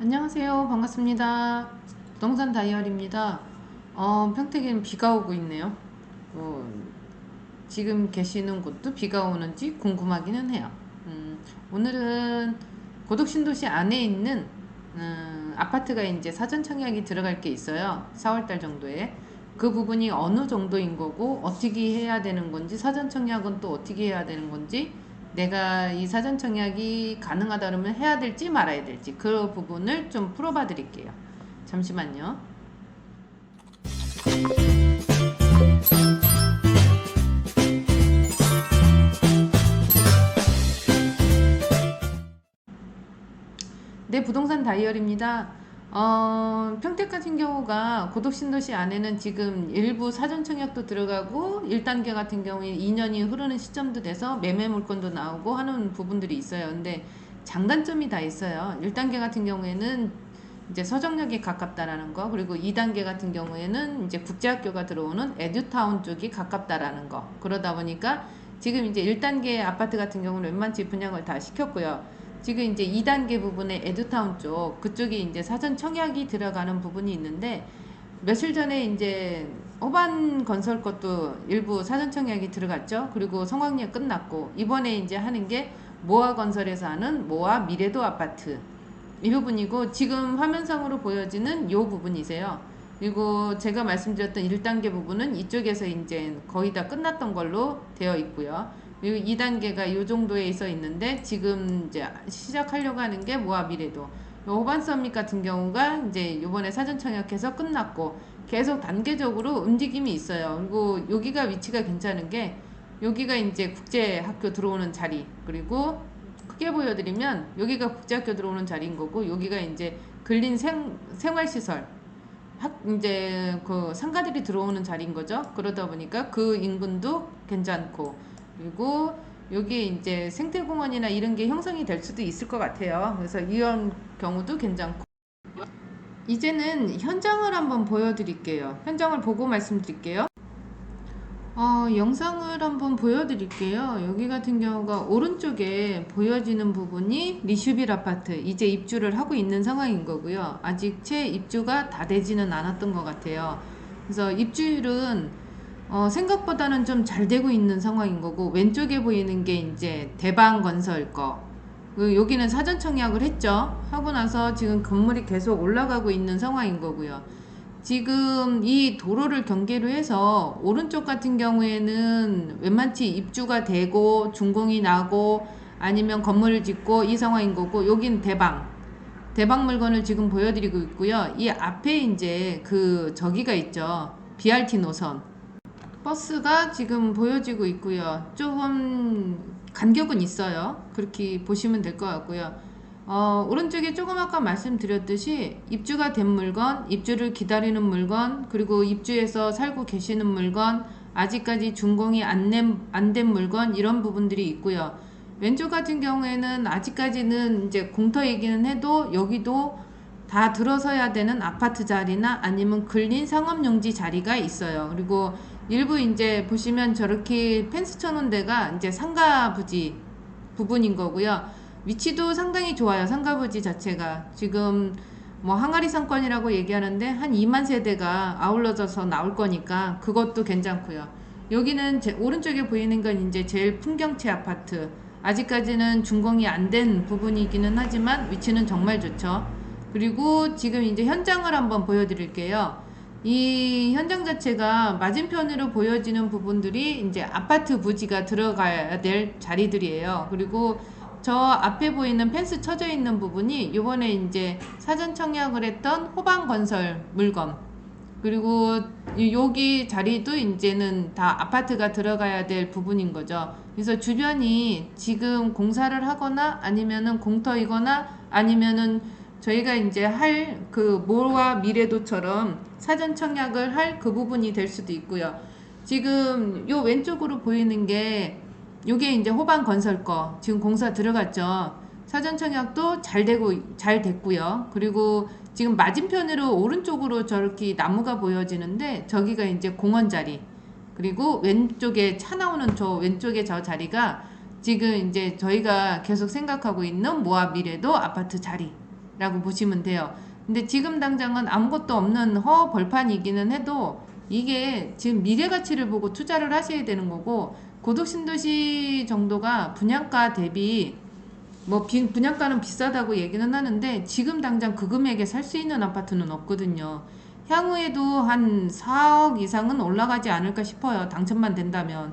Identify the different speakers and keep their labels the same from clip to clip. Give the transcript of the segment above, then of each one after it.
Speaker 1: 안녕하세요. 반갑습니다. 부동산 다이어리입니다. 평택에는 비가 오고 있네요. 어, 지금 계시는 곳도 비가 오는지 궁금하기는 해요. 오늘은 고덕신도시 안에 있는 아파트가 이제 사전 청약이 들어갈 게 있어요. 4월달 정도에. 그 부분이 어느 정도인 거고 어떻게 해야 되는 건지, 사전 청약은 또 어떻게 해야 되는 건지, 내가 이 사전 청약이 가능하다 그러면 해야 될지 말아야 될지 그 부분을 좀 풀어봐 드릴게요. 잠시만요. 네, 부동산 다이어리입니다. 평택 같은 경우가 고덕신도시 안에는 지금 일부 사전 청약도 들어가고 1단계 같은 경우에 2년이 흐르는 시점도 돼서 매매 물건도 나오고 하는 부분들이 있어요. 근데 장단점이 다 있어요. 1단계 같은 경우에는 이제 서정역이 가깝다라는 거, 그리고 2단계 같은 경우에는 이제 국제학교가 들어오는 에듀타운 쪽이 가깝다라는 거. 그러다 보니까 지금 이제 1단계 아파트 같은 경우는 웬만치 분양을 다 시켰고요. 지금 이제 2단계 부분에 에듀타운 쪽, 그쪽이 이제 사전 청약이 들어가는 부분이 있는데, 며칠 전에 이제 호반 건설 것도 일부 사전 청약이 들어갔죠. 그리고 성황리에 끝났고, 이번에 이제 하는 게 모아 건설에서 하는 모아 미래도 아파트. 이 부분이고, 지금 화면상으로 보여지는 이 부분이세요. 그리고 제가 말씀드렸던 1단계 부분은 이쪽에서 이제 거의 다 끝났던 걸로 되어 있고요. 그리고 2단계가 이 정도에 있어 있는데, 지금 이제 시작하려고 하는 게 모아 미래도. 호반 서밋 같은 경우가 이제 이번에 사전 청약해서 끝났고, 계속 단계적으로 움직임이 있어요. 그리고 여기가 위치가 괜찮은 게, 여기가 이제 국제학교 들어오는 자리, 그리고 크게 보여드리면 여기가 국제학교 들어오는 자리인 거고, 여기가 이제 근린 생활시설, 이제 그 상가들이 들어오는 자리인 거죠. 그러다 보니까 그 인근도 괜찮고, 그리고 여기 이제 생태공원이나 이런 게 형성이 될 수도 있을 것 같아요. 그래서 이런 경우도 괜찮고. 이제는 현장을 한번 보여드릴게요. 현장을 보고 말씀드릴게요. 영상을 한번 보여드릴게요. 여기 같은 경우가 오른쪽에 보여지는 부분이 리슈빌 아파트, 이제 입주를 하고 있는 상황인 거고요. 아직 채 입주가 다 되지는 않았던 것 같아요. 그래서 입주율은 생각보다는 좀 잘 되고 있는 상황인 거고, 왼쪽에 보이는 게 이제 대방 건설 거. 여기는 사전 청약을 했죠. 하고 나서 지금 건물이 계속 올라가고 있는 상황인 거고요. 지금 이 도로를 경계로 해서 오른쪽 같은 경우에는 웬만치 입주가 되고 준공이 나고 아니면 건물을 짓고 이 상황인 거고, 여긴 대방 물건을 지금 보여드리고 있고요. 이 앞에 이제 그 저기가 있죠. BRT 노선 버스가 지금 보여지고 있고요. 조금 간격은 있어요. 그렇게 보시면 될 것 같고요. 오른쪽에 조금 아까 말씀드렸듯이 입주가 된 물건, 입주를 기다리는 물건, 그리고 입주해서 살고 계시는 물건, 아직까지 준공이 안 된 물건, 이런 부분들이 있고요. 왼쪽 같은 경우에는 아직까지는 이제 공터이기는 해도 여기도 다 들어서야 되는 아파트 자리나 아니면 근린 상업용지 자리가 있어요. 그리고 일부 이제 보시면 저렇게 펜스 쳐놓은 데가 이제 상가 부지 부분인 거고요. 위치도 상당히 좋아요. 상가 부지 자체가 지금 뭐 항아리 상권이라고 얘기하는데 한 2만 세대가 아울러져서 나올 거니까 그것도 괜찮고요. 여기는 오른쪽에 보이는 건 이제 제일 풍경채 아파트. 아직까지는 준공이 안 된 부분이기는 하지만 위치는 정말 좋죠. 그리고 지금 이제 현장을 한번 보여드릴게요. 이 현장 자체가 맞은편으로 보여지는 부분들이 이제 아파트 부지가 들어가야 될 자리들이에요. 그리고 저 앞에 보이는 펜스 쳐져 있는 부분이 요번에 이제 사전 청약을 했던 호방건설 물건, 그리고 여기 자리도 이제는 다 아파트가 들어가야 될 부분인 거죠. 그래서 주변이 지금 공사를 하거나 아니면은 공터이거나 아니면은 저희가 이제 할 그 모와 미래도처럼 사전 청약을 할 그 부분이 될 수도 있고요. 지금 요 왼쪽으로 보이는 게 요게 이제 호반 건설 거 지금 공사 들어갔죠. 사전 청약도 잘 됐고요. 그리고 지금 맞은편으로 오른쪽으로 저렇게 나무가 보여지는데 저기가 이제 공원 자리. 그리고 왼쪽에 차 나오는 저 왼쪽에 저 자리가 지금 이제 저희가 계속 생각하고 있는 모아 미래도 아파트 자리. 라고 보시면 돼요. 근데 지금 당장은 아무것도 없는 허벌판이기는 해도 이게 지금 미래 가치를 보고 투자를 하셔야 되는 거고, 고덕 신도시 정도가 분양가 대비 뭐 분양가는 비싸다고 얘기는 하는데 지금 당장 그 금액에 살 수 있는 아파트는 없거든요. 향후에도 한 4억 이상은 올라가지 않을까 싶어요. 당첨만 된다면.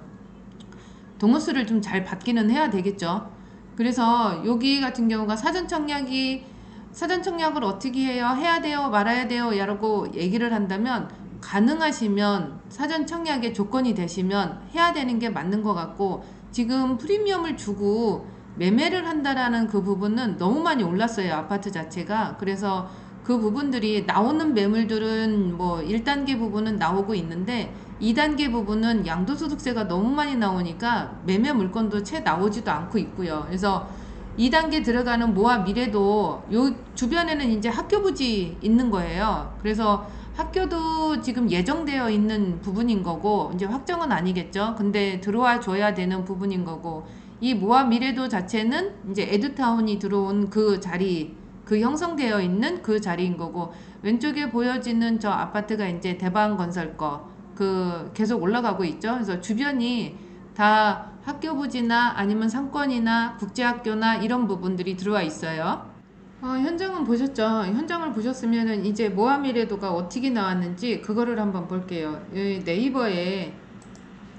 Speaker 1: 동호수를 좀 잘 받기는 해야 되겠죠. 그래서 여기 같은 경우가 사전 청약을 어떻게 해요? 해야 돼요? 말아야 돼요? 라고 얘기를 한다면, 가능하시면 사전 청약의 조건이 되시면 해야 되는 게 맞는 것 같고, 지금 프리미엄을 주고 매매를 한다라는 그 부분은 너무 많이 올랐어요. 아파트 자체가. 그래서 그 부분들이 나오는 매물들은 뭐 1단계 부분은 나오고 있는데 2단계 부분은 양도소득세가 너무 많이 나오니까 매매 물건도 채 나오지도 않고 있고요. 그래서 2단계 들어가는 모아 미래도 요 주변에는 이제 학교 부지 있는 거예요. 그래서 학교도 지금 예정되어 있는 부분인 거고, 이제 확정은 아니겠죠. 근데 들어와 줘야 되는 부분인 거고, 이 모아 미래도 자체는 이제 에듀타운이 들어온 그 자리, 그 형성되어 있는 그 자리인 거고, 왼쪽에 보여지는 저 아파트가 이제 대방건설 거, 그 계속 올라가고 있죠. 그래서 주변이 다 학교 부지나 아니면 상권이나 국제학교나 이런 부분들이 들어와 있어요. 현장은 보셨죠? 현장을 보셨으면은 이제 모아미래도가 어떻게 나왔는지 그거를 한번 볼게요. 여기 네이버에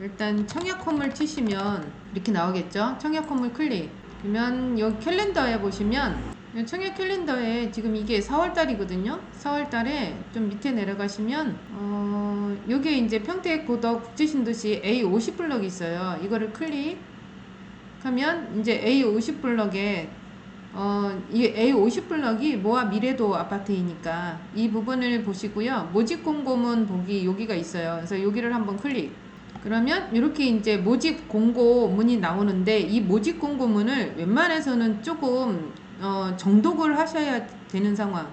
Speaker 1: 일단 청약홈을 치시면 이렇게 나오겠죠? 청약홈을 클릭. 그러면 여기 캘린더에 보시면 청약 캘린더에 지금 이게 4월달이거든요. 4월달에 좀 밑에 내려가시면 여기에 이제 평택 고덕 국제신도시 A50 블럭이 있어요. 이거를 클릭하면 이제 A50 블럭에 이 A50 블럭이 모아 미래도 아파트이니까 이 부분을 보시고요. 모집 공고문 보기 여기가 있어요. 그래서 여기를 한번 클릭. 그러면 이렇게 이제 모집 공고문이 나오는데, 이 모집 공고문을 웬만해서는 조금 정독을 하셔야 되는 상황.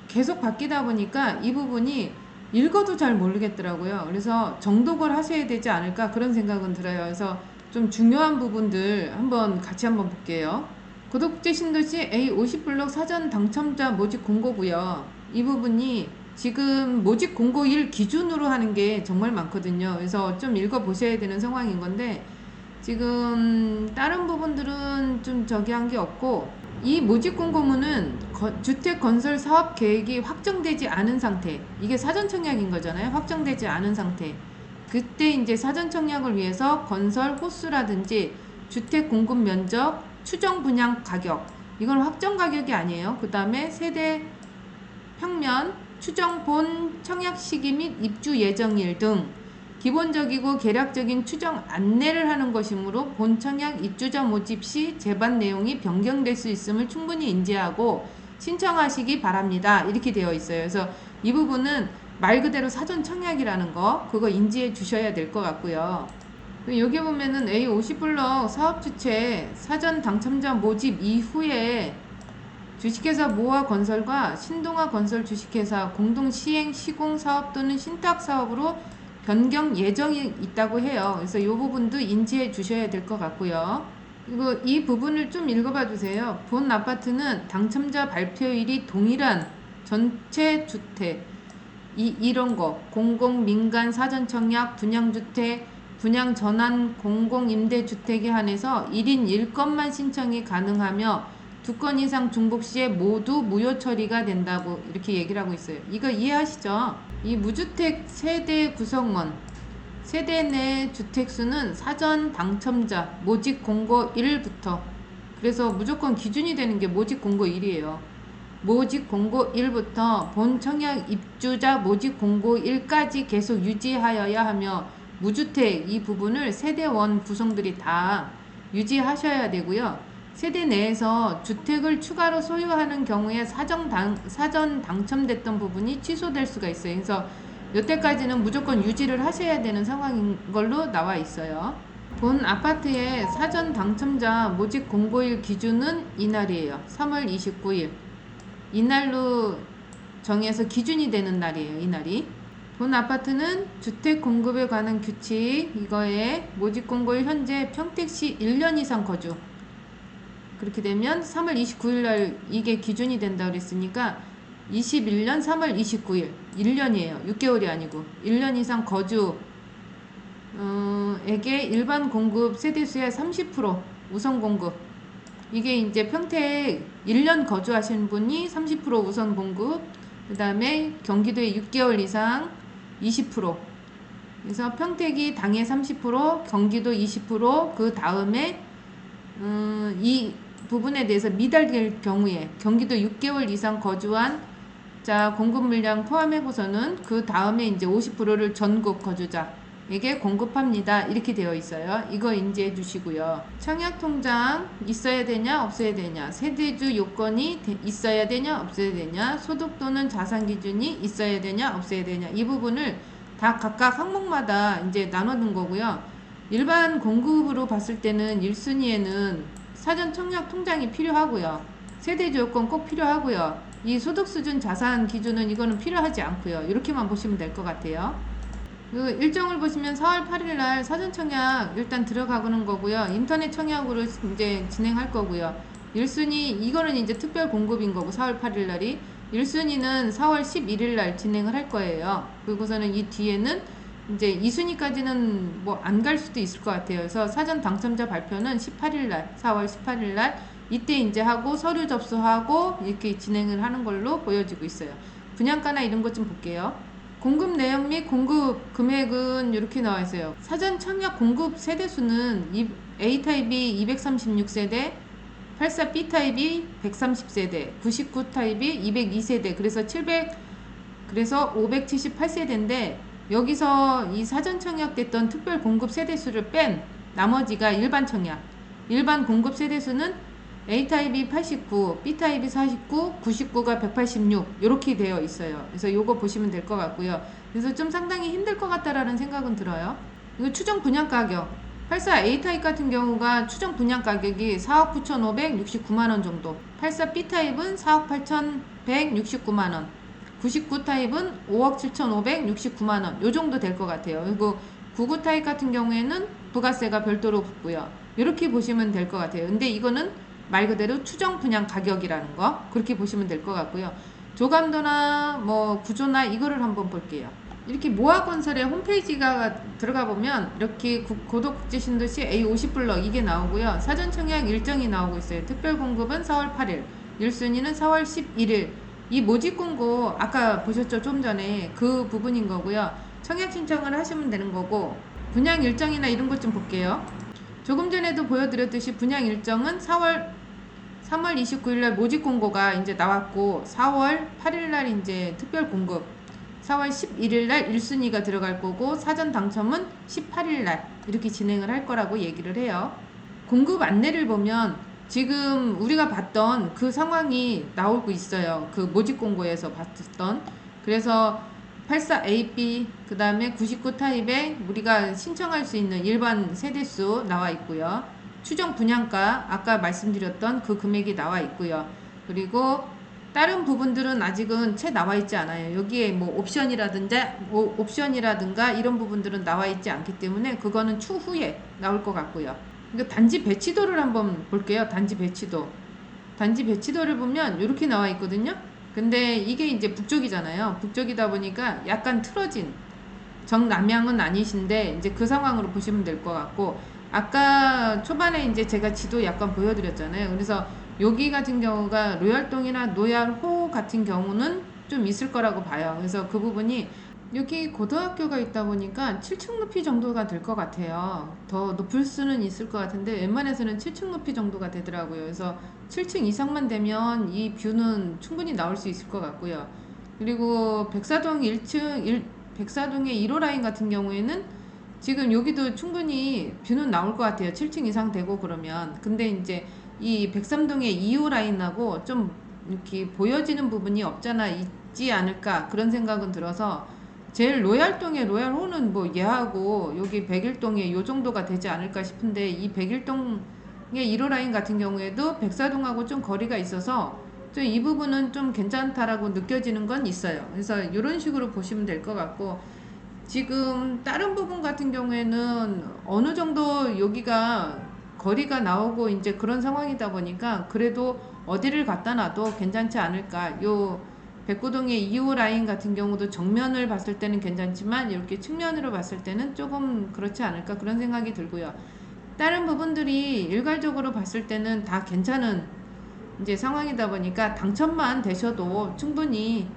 Speaker 1: 계속 바뀌다 보니까 이 부분이 읽어도 잘 모르겠더라고요. 그래서 정독을 하셔야 되지 않을까 그런 생각은 들어요. 그래서 좀 중요한 부분들 같이 한번 볼게요. 고덕국제 신도시 A50 블록 사전 당첨자 모집 공고고요. 이 부분이 지금 모집 공고일 기준으로 하는 게 정말 많거든요. 그래서 좀 읽어보셔야 되는 상황인 건데, 지금 다른 부분들은 좀 저기 한 게 없고, 이 모집 공고문은 주택 건설 사업 계획이 확정되지 않은 상태, 이게 사전 청약인 거잖아요. 확정되지 않은 상태. 그때 이제 사전 청약을 위해서 건설 호수라든지 주택 공급 면적, 추정 분양 가격, 이건 확정 가격이 아니에요. 그 다음에 세대 평면, 추정 본 청약 시기 및 입주 예정일 등 기본적이고 개략적인 추정 안내를 하는 것이므로 본 청약 입주자 모집 시 제반 내용이 변경될 수 있음을 충분히 인지하고 신청하시기 바랍니다. 이렇게 되어 있어요. 그래서 이 부분은 말 그대로 사전 청약이라는 거, 그거 인지해 주셔야 될 것 같고요. 여기 보면은 A50블럭 사업주체 사전 당첨자 모집 이후에 주식회사 모아 건설과 신동아 건설 주식회사 공동 시행 시공 사업 또는 신탁 사업으로 변경 예정이 있다고 해요. 그래서 이 부분도 인지해 주셔야 될 것 같고요. 그리고 이 부분을 좀 읽어봐 주세요. 본 아파트는 당첨자 발표일이 동일한 전체 주택, 이런 거, 공공 민간 사전 청약, 분양주택, 분양 전환 공공임대주택에 한해서 1인 1건만 신청이 가능하며 2건 이상 중복 시에 모두 무효 처리가 된다고 이렇게 얘기를 하고 있어요. 이거 이해하시죠? 이 무주택 세대 구성원, 세대 내 주택수는 사전 당첨자 모집 공고 1부터, 그래서 무조건 기준이 되는 게 모집 공고 1이에요. 모집 공고 1부터 본 청약 입주자 모집 공고 1까지 계속 유지하여야 하며, 무주택 이 부분을 세대원 구성들이 다 유지하셔야 되고요. 세대 내에서 주택을 추가로 소유하는 경우에 사전 당첨됐던 부분이 취소될 수가 있어요. 그래서 여태까지는 무조건 유지를 하셔야 되는 상황인 걸로 나와 있어요. 본 아파트의 사전 당첨자 모집 공고일 기준은 이날이에요. 3월 29일. 이날로 정해서 기준이 되는 날이에요. 이날이. 본 아파트는 주택 공급에 관한 규칙, 이거에 모집 공고일 현재 평택시 1년 이상 거주, 그렇게 되면 3월 29일 날 이게 기준이 된다 그랬으니까 21년 3월 29일 1년이에요. 6개월이 아니고 1년 이상 거주 에게 일반 공급 세대수의 30% 우선 공급. 이게 이제 평택 1년 거주하신 분이 30% 우선 공급, 그 다음에 경기도에 6개월 이상 20%. 그래서 평택이 당해 30%, 경기도 20%, 그 다음에 이 부분에 대해서 미달될 경우에 경기도 6개월 이상 거주한 자 공급 물량 포함해고서는 그 다음에 이제 50%를 전국 거주자에게 공급합니다. 이렇게 되어 있어요. 이거 인지해 주시고요. 청약통장 있어야 되냐 없어야 되냐, 세대주 요건이 있어야 되냐 없어야 되냐, 소득 또는 자산 기준이 있어야 되냐 없어야 되냐, 이 부분을 다 각각 항목마다 이제 나눠둔 거고요. 일반 공급으로 봤을 때는 1순위에는 사전 청약 통장이 필요하고요. 세대주 요건 꼭 필요하고요. 이 소득 수준 자산 기준은 이거는 필요하지 않고요. 이렇게만 보시면 될 것 같아요. 그 일정을 보시면 4월 8일 날 사전 청약 일단 들어가는 거고요. 인터넷 청약으로 이제 진행할 거고요. 1순위 이거는 이제 특별 공급인 거고 4월 8일 날이 1순위는 4월 11일 날 진행을 할 거예요. 그리고서는 이 뒤에는 이제 2순위까지는 뭐 안 갈 수도 있을 것 같아요. 그래서 사전 당첨자 발표는 18일 날, 4월 18일 날 이때 이제 하고 서류 접수하고 이렇게 진행을 하는 걸로 보여지고 있어요. 분양가나 이런 것 좀 볼게요. 공급 내용 및 공급 금액은 이렇게 나와 있어요. 사전 청약 공급 세대수는 A타입이 236세대, 84B타입이 130세대, 99타입이 202세대, 그래서 578세대인데 여기서 이 사전 청약됐던 특별 공급 세대수를 뺀 나머지가 일반 청약. 일반 공급 세대수는 A타입이 89, B타입이 49, 99가 186 이렇게 되어 있어요. 그래서 요거 보시면 될 것 같고요. 그래서 좀 상당히 힘들 것 같다라는 생각은 들어요. 이거 추정 분양 가격 84 A타입 같은 경우가 추정 분양 가격이 4억 9,569만원 정도, 84 B타입은 4억 8,169만원, 99 타입은 5억 7,569만원 요 정도 될 것 같아요. 그리고 99 타입 같은 경우에는 부가세가 별도로 붙고요. 이렇게 보시면 될 것 같아요. 근데 이거는 말 그대로 추정 분양 가격이라는 거 그렇게 보시면 될 것 같고요. 조감도나 뭐 구조나 이거를 한번 볼게요. 이렇게 모아건설의 홈페이지가 들어가 보면 이렇게 고도국제신도시 A50블럭 이게 나오고요. 사전청약 일정이 나오고 있어요. 특별공급은 4월 8일, 1순위는 4월 11일. 이 모집공고 아까 보셨죠? 좀 전에 그 부분인 거고요. 청약 신청을 하시면 되는 거고, 분양 일정이나 이런 것 좀 볼게요. 조금 전에도 보여드렸듯이 분양 일정은 3월 29일 날 모집 공고가 이제 나왔고 4월 8일 날 이제 특별 공급, 4월 11일 날 1순위가 들어갈 거고 사전 당첨은 18일 날 이렇게 진행을 할 거라고 얘기를 해요. 공급 안내를 보면 지금 우리가 봤던 그 상황이 나오고 있어요. 그 모집 공고에서 봤던. 그래서 84AB 그 다음에 99 타입에 우리가 신청할 수 있는 일반 세대수 나와 있고요. 추정 분양가 아까 말씀드렸던 그 금액이 나와 있고요. 그리고 다른 부분들은 아직은 채 나와 있지 않아요. 여기에 뭐 옵션이라든가 이런 부분들은 나와 있지 않기 때문에 그거는 추후에 나올 것 같고요. 그러니까 단지 배치도를 한번 볼게요. 단지 배치도를 보면 이렇게 나와 있거든요. 근데 이게 이제 북쪽이잖아요. 북쪽이다 보니까 약간 틀어진, 정남향은 아니신데 이제 그 상황으로 보시면 될 것 같고, 아까 초반에 이제 제가 지도 약간 보여드렸잖아요. 그래서 여기 같은 경우가 로얄동이나 노얄호 같은 경우는 좀 있을 거라고 봐요. 그래서 그 부분이 여기 고등학교가 있다 보니까 7층 높이 정도가 될 것 같아요. 더 높을 수는 있을 것 같은데 웬만해서는 7층 높이 정도가 되더라고요. 그래서 7층 이상만 되면 이 뷰는 충분히 나올 수 있을 것 같고요. 그리고 백사동의 1호 라인 같은 경우에는 지금 여기도 충분히 뷰는 나올 것 같아요. 7층 이상 되고 그러면. 근데 이제 이 103동의 2호 라인하고 좀 이렇게 보여지는 부분이 있지 않을까 그런 생각은 들어서 제일 로얄동의 로얄호는 뭐 얘하고 여기 101동에 요 정도가 되지 않을까 싶은데, 이 101동의 1호 라인 같은 경우에도 백사동하고 좀 거리가 있어서 좀 이 부분은 좀 괜찮다라고 느껴지는 건 있어요. 그래서 이런 식으로 보시면 될 것 같고, 지금 다른 부분 같은 경우에는 어느 정도 여기가 거리가 나오고 이제 그런 상황이다 보니까 그래도 어디를 갖다 놔도 괜찮지 않을까. 요 백구동의 2호 라인 같은 경우도 정면을 봤을 때는 괜찮지만 이렇게 측면으로 봤을 때는 조금 그렇지 않을까 그런 생각이 들고요. 다른 부분들이 일괄적으로 봤을 때는 다 괜찮은 이제 상황이다 보니까 당첨만 되셔도 충분히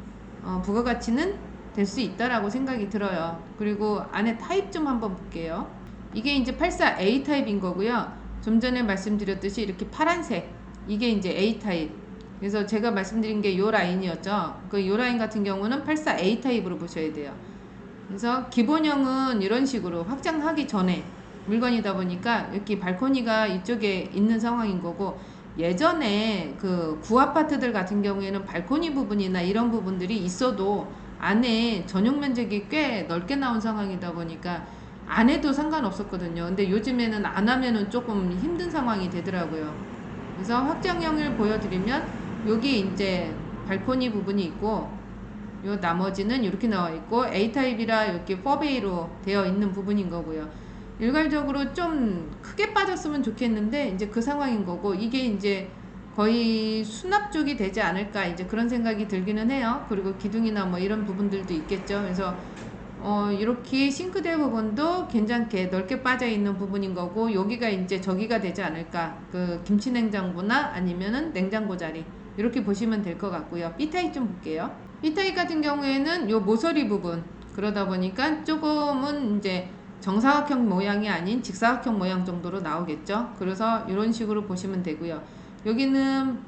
Speaker 1: 부가가치는 될 수 있다라고 생각이 들어요. 그리고 안에 타입 좀 한번 볼게요. 이게 이제 84A 타입인 거고요. 좀 전에 말씀드렸듯이 이렇게 파란색 이게 이제 A 타입. 그래서 제가 말씀드린 게 요 라인이었죠. 그 요 라인 같은 경우는 84A 타입으로 보셔야 돼요. 그래서 기본형은 이런 식으로 확장하기 전에 물건이다 보니까 이렇게 발코니가 이쪽에 있는 상황인 거고, 예전에 그 구아파트들 같은 경우에는 발코니 부분이나 이런 부분들이 있어도 안에 전용 면적이 꽤 넓게 나온 상황이다 보니까 안 해도 상관없었거든요. 근데 요즘에는 안 하면은 조금 힘든 상황이 되더라고요. 그래서 확장형을 보여드리면 여기 이제 발코니 부분이 있고 요 나머지는 이렇게 나와 있고 A타입이라 이렇게 4베이로 되어 있는 부분인 거고요. 일괄적으로 좀 크게 빠졌으면 좋겠는데 이제 그 상황인 거고, 이게 이제 거의 수납 쪽이 되지 않을까 이제 그런 생각이 들기는 해요. 그리고 기둥이나 뭐 이런 부분들도 있겠죠. 그래서 이렇게 싱크대 부분도 괜찮게 넓게 빠져 있는 부분인 거고, 여기가 이제 저기가 되지 않을까, 그 김치 냉장고나 아니면은 냉장고 자리 이렇게 보시면 될 것 같고요. B타입 좀 볼게요. B타입 같은 경우에는 요 모서리 부분, 그러다 보니까 조금은 이제 정사각형 모양이 아닌 직사각형 모양 정도로 나오겠죠. 그래서 이런 식으로 보시면 되고요. 여기는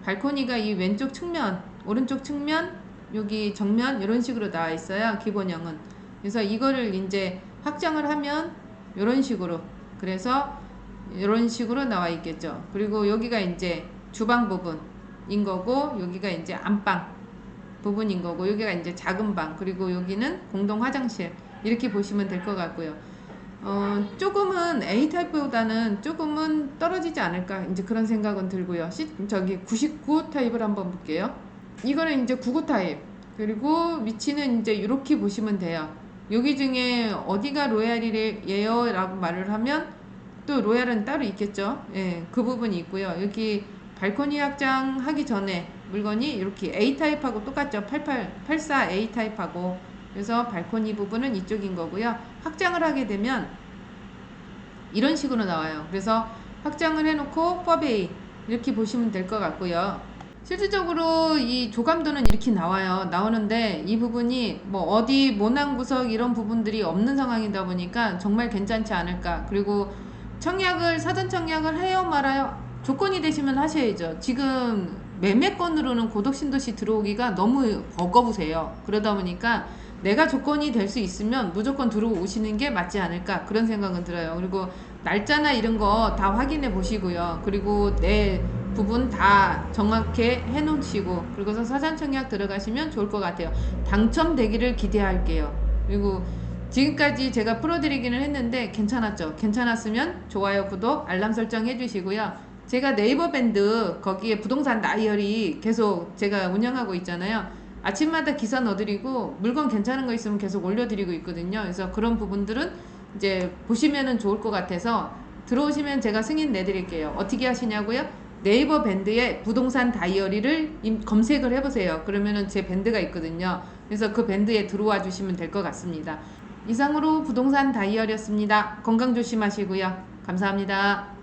Speaker 1: 발코니가 이 왼쪽 측면, 오른쪽 측면, 여기 정면 이런 식으로 나와 있어요. 기본형은. 그래서 이거를 이제 확장을 하면 이런 식으로, 그래서 이런 식으로 나와 있겠죠. 그리고 여기가 이제 주방 부분인 거고, 여기가 이제 안방 부분인 거고, 여기가 이제 작은 방, 그리고 여기는 공동 화장실 이렇게 보시면 될 것 같고요. 조금은 A타입보다는 조금은 떨어지지 않을까 이제 그런 생각은 들고요. 저기 99 타입을 한번 볼게요. 이거는 이제 99 타입, 그리고 위치는 이제 이렇게 보시면 돼요. 여기 중에 어디가 로얄이에요 라고 말을 하면 또 로얄은 따로 있겠죠. 예, 그 부분이 있고요. 여기 발코니 확장하기 전에 물건이 이렇게 A타입하고 똑같죠. 84 A타입하고. 그래서 발코니 부분은 이쪽인 거고요. 확장을 하게 되면 이런 식으로 나와요. 그래서 확장을 해놓고 4베이 이렇게 보시면 될 것 같고요. 실질적으로 이 조감도는 이렇게 나오는데 이 부분이 뭐 어디 모낭구석 이런 부분들이 없는 상황이다 보니까 정말 괜찮지 않을까. 그리고 청약을, 사전 청약을 해요 말아요, 조건이 되시면 하셔야죠. 지금 매매건으로는 고덕신도시 들어오기가 너무 버거우세요. 그러다 보니까 내가 조건이 될 수 있으면 무조건 들어오시는 게 맞지 않을까 그런 생각은 들어요. 그리고 날짜나 이런 거 다 확인해 보시고요. 그리고 내 부분 다 정확히 해 놓으시고, 그리고서 사전 청약 들어가시면 좋을 것 같아요. 당첨되기를 기대할게요. 그리고 지금까지 제가 풀어드리기는 했는데 괜찮았죠? 괜찮았으면 좋아요, 구독, 알람 설정 해주시고요. 제가 네이버 밴드 거기에 부동산 다이어리 계속 제가 운영하고 있잖아요. 아침마다 기사 넣어드리고 물건 괜찮은 거 있으면 계속 올려드리고 있거든요. 그래서 그런 부분들은 이제 보시면은 좋을 것 같아서 들어오시면 제가 승인 내드릴게요. 어떻게 하시냐고요? 네이버 밴드에 부동산 다이어리를 검색을 해보세요. 그러면은 제 밴드가 있거든요. 그래서 그 밴드에 들어와 주시면 될 것 같습니다. 이상으로 부동산 다이어리였습니다. 건강 조심하시고요. 감사합니다.